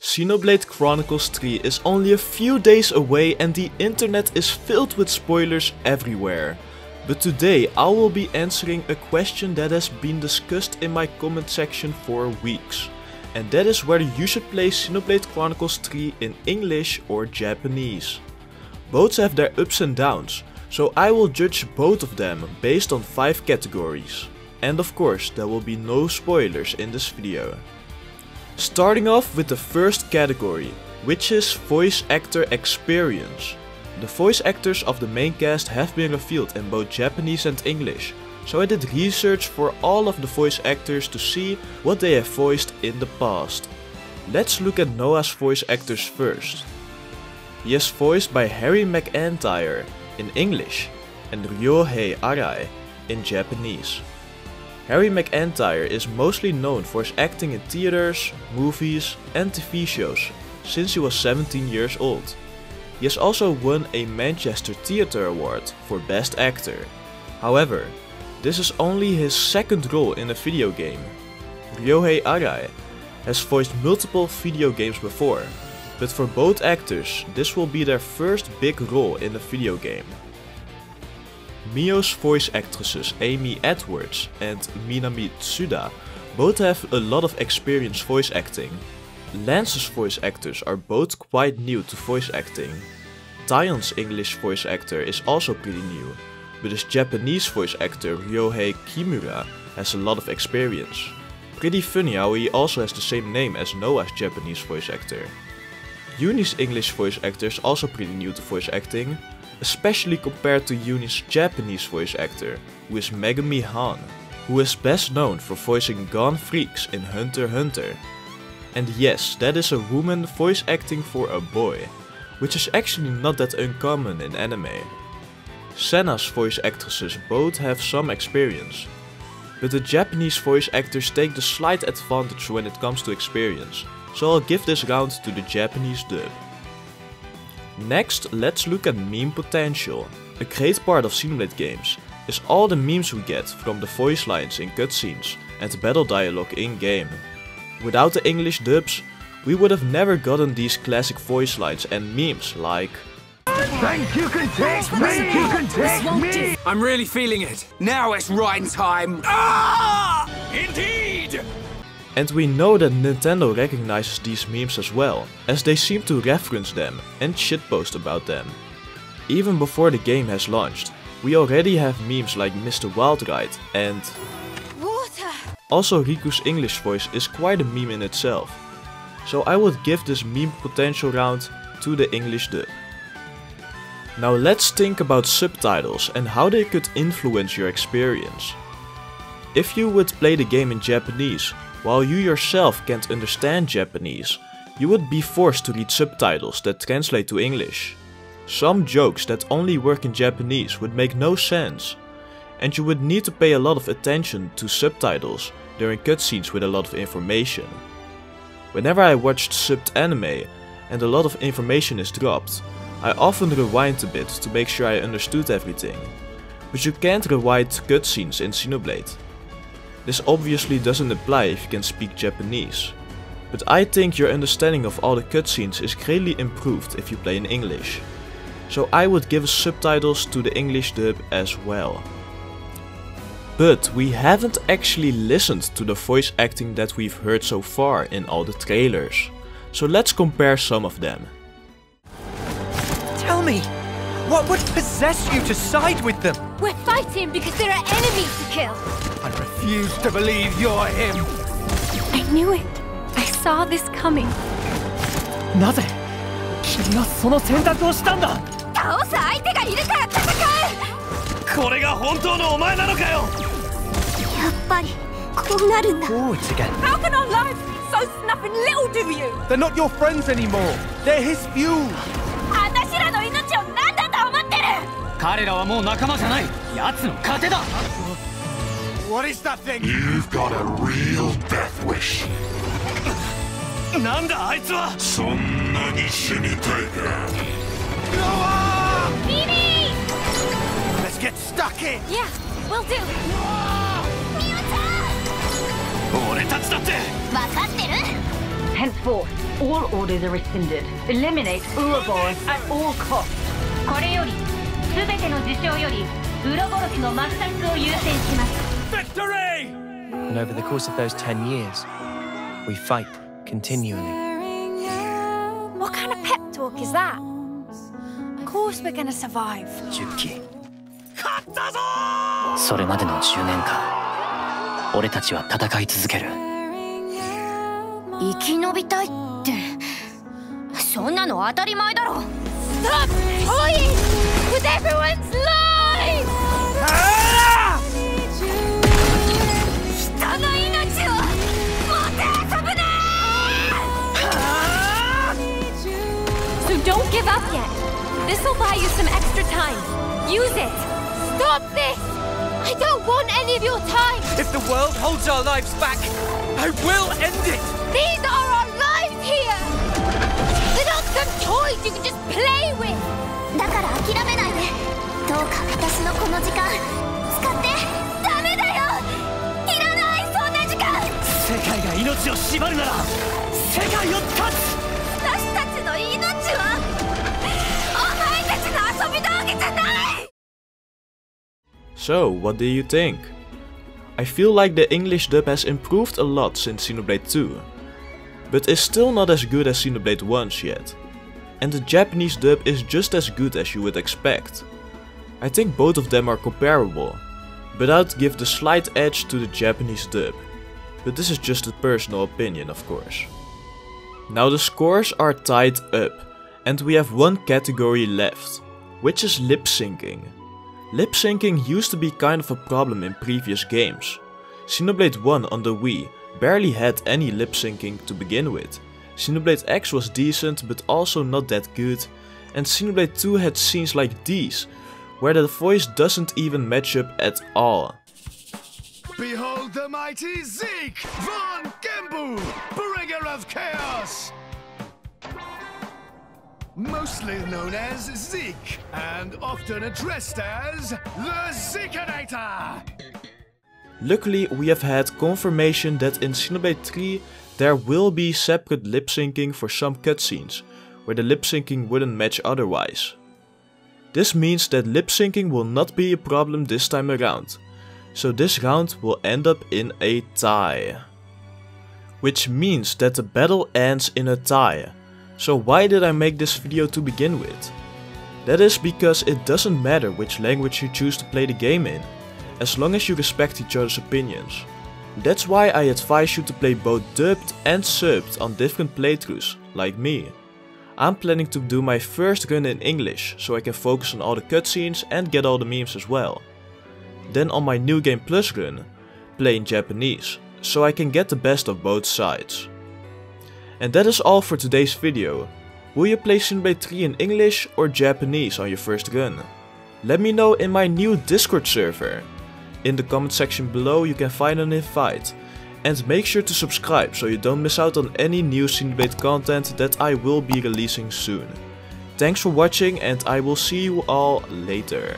Xenoblade Chronicles 3 is only a few days away and the internet is filled with spoilers everywhere. But today I will be answering a question that has been discussed in my comment section for weeks. And that is whether you should play Xenoblade Chronicles 3 in English or Japanese. Both have their ups and downs, so I will judge both of them based on 5 categories. And of course there will be no spoilers in this video. Starting off with the first category, which is voice actor experience. The voice actors of the main cast have been revealed in both Japanese and English, so I did research for all of the voice actors to see what they have voiced in the past. Let's look at Noah's voice actors first. He is voiced by Harry McEntire in English and Ryohei Arai in Japanese. Harry McEntire is mostly known for his acting in theaters, movies and TV shows since he was 17 years old. He has also won a Manchester Theatre Award for Best Actor. However, this is only his second role in a video game. Ryohei Arai has voiced multiple video games before, but for both actors this will be their first big role in a video game. Mio's voice actresses Amy Edwards and Minami Tsuda both have a lot of experience voice acting. Lance's voice actors are both quite new to voice acting. Tion's English voice actor is also pretty new, but his Japanese voice actor Ryohei Kimura has a lot of experience. Pretty funny how he also has the same name as Noah's Japanese voice actor. Uni's English voice actor is also pretty new to voice acting, especially compared to Uni's Japanese voice actor, who is Megami Han, who is best known for voicing Gone Freaks in Hunter x Hunter. And yes, that is a woman voice acting for a boy, which is actually not that uncommon in anime. Senna's voice actresses both have some experience, but the Japanese voice actors take the slight advantage when it comes to experience, so I'll give this round to the Japanese dub. Next, let's look at meme potential. A great part of Xenoblade games is all the memes we get from the voice lines in cutscenes and battle dialogue in game. Without the English dubs, we would have never gotten these classic voice lines and memes like "Think you can take me, you can take me!" I'm really feeling it. Now it's rhyme time. Ah! Indeed! And we know that Nintendo recognizes these memes as well, as they seem to reference them and shitpost about them. Even before the game has launched, we already have memes like Mr. Wildride and water. Also Riku's English voice is quite a meme in itself. So I would give this meme potential round to the English dub. Now let's think about subtitles and how they could influence your experience. If you would play the game in Japanese, while you yourself can't understand Japanese, you would be forced to read subtitles that translate to English. Some jokes that only work in Japanese would make no sense, and you would need to pay a lot of attention to subtitles during cutscenes with a lot of information. Whenever I watched subbed anime and a lot of information is dropped, I often rewind a bit to make sure I understood everything. But you can't rewind cutscenes in Xenoblade. This obviously doesn't apply if you can speak Japanese, but I think your understanding of all the cutscenes is greatly improved if you play in English. So I would give subtitles to the English dub as well. But we haven't actually listened to the voice acting that we've heard so far in all the trailers. So let's compare some of them. Tell me, what would possess you to side with them? We're fighting because there are enemies to kill. I refuse to believe you're him. I knew it. I saw this coming. なぜ君はその選択をしたんだ。倒す相手がいるから戦う。これが本当のお前なのかよ。やっぱりこうなるんだ。 Forwards again. How can our lives be so snuffing little to you? They're not your friends anymore. They're his fuel. 私らの命を何だと思ってる。彼らはもう仲間じゃない。奴の糧だ。What is that thing? You've got a real death wish. なんだあいつは。そんなに死にたいか。ミリー Let's get stuck in. Yeah, will do. ミオちゃん俺たちだって。分かってる。Henceforth, all orders are rescinded. Eliminate Ouroboros at all costs. これより、すべての事象より、ウロボロスの抹殺を優先します。Victory! And over the course of those 10 years, we fight continually. What kind of pep talk is that? Of course we're gonna survive. 10期。それまでの10年間、俺たちは戦い続ける。生き延びたいって、そんなの当たり前だろ。Stop toying with everyone's lives! 人の命をもてあそぶな！ So don't give up yet. This'll buy you some extra time. Use it. Stop this! I don't want any of your time. If the world holds our lives back, I will end it! These are our lives here. They're not some toys you can just play with. だから諦めないで。どうか私のこの時間使って。ダメだよ。いらないそんな時間。世界が命を縛るなら世界を断つ。私たちの命はお前たちの遊び道具じゃない。 So, what do you think? I feel like the English dub has improved a lot since Xenoblade 2, but is still not as good as Xenoblade 1's yet. And the Japanese dub is just as good as you would expect. I think both of them are comparable, but I'd give the slight edge to the Japanese dub. But this is just a personal opinion, of course. Now the scores are tied up, and we have one category left, which is lip syncing. Lip syncing used to be kind of a problem in previous games. Xenoblade 1 on the Wii barely had any lip syncing to begin with. Xenoblade X was decent but also not that good, and Xenoblade 2 had scenes like these, where the voice doesn't even match up at all. Behold the mighty Zeke von Gembu, bringer of chaos! Mostly known as Zeke, and often addressed as the Zekenator! Luckily, we have had confirmation that in Xenoblade 3 there will be separate lip syncing for some cutscenes, where the lip syncing wouldn't match otherwise. This means that lip syncing will not be a problem this time around, so this round will end up in a tie. Which means that the battle ends in a tie. So why did I make this video to begin with? That is because it doesn't matter which language you choose to play the game in, as long as you respect each other's opinions. That's why I advise you to play both dubbed and subbed on different playthroughs, like me. I'm planning to do my first run in English, so I can focus on all the cutscenes and get all the memes as well. Then on my New Game Plus run, play in Japanese, so I can get the best of both sides. And that is all for today's video. Will you play Xenoblade 3 in English or Japanese on your first run? Let me know in my new Discord server. In the comment section below you can find an invite. And make sure to subscribe so you don't miss out on any new Xenoblade content that I will be releasing soon. Thanks for watching and I will see you all later.